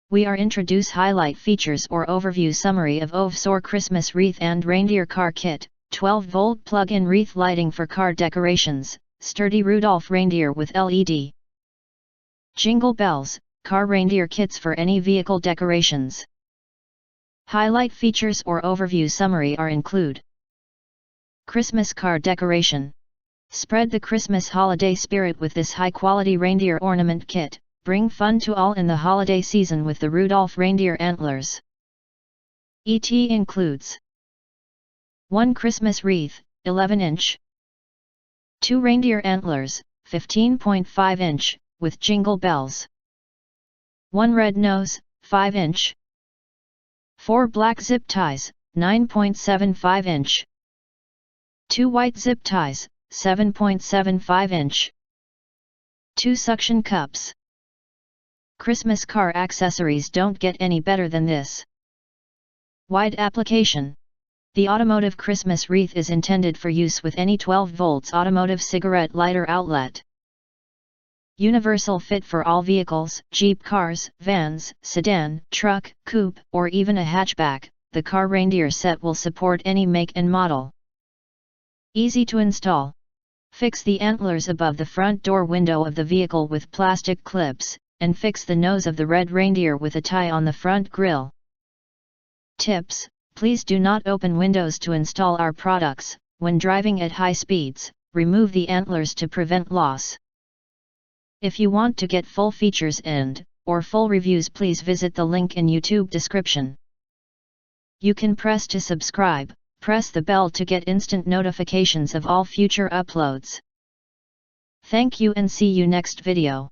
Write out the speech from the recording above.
we are introduce highlight features or overview summary of ovsor Christmas wreath and reindeer car kit, 12-volt plug-in wreath lighting for car decorations, sturdy Rudolph reindeer with LED. Jingle bells, car reindeer kits for any vehicle decorations. Highlight features or overview summary are include. Christmas car decoration. Spread the Christmas holiday spirit with this high-quality reindeer ornament kit. Bring fun to all in the holiday season with the Rudolph reindeer antlers. ET includes 1 Christmas wreath, 11-inch. 2 reindeer antlers, 15.5-inch, with jingle bells. 1 red nose, 5-inch. 4 black zip ties, 9.75-inch. 2 white zip ties, 7.75-inch. 2 suction cups. Christmas car accessories don't get any better than this. Wide application. The automotive Christmas wreath is intended for use with any 12 volts automotive cigarette lighter outlet. Universal fit for all vehicles, Jeep cars, vans, sedan, truck, coupe, or even a hatchback. The car reindeer set will support any make and model. Easy to install. Fix the antlers above the front door window of the vehicle with plastic clips, and fix the nose of the red reindeer with a tie on the front grille. Tips: please do not open windows to install our products. When driving at high speeds, remove the antlers to prevent loss. If you want to get full features or full reviews, please visit the link in YouTube description. You can press to subscribe, press the bell to get instant notifications of all future uploads. Thank you and see you next video.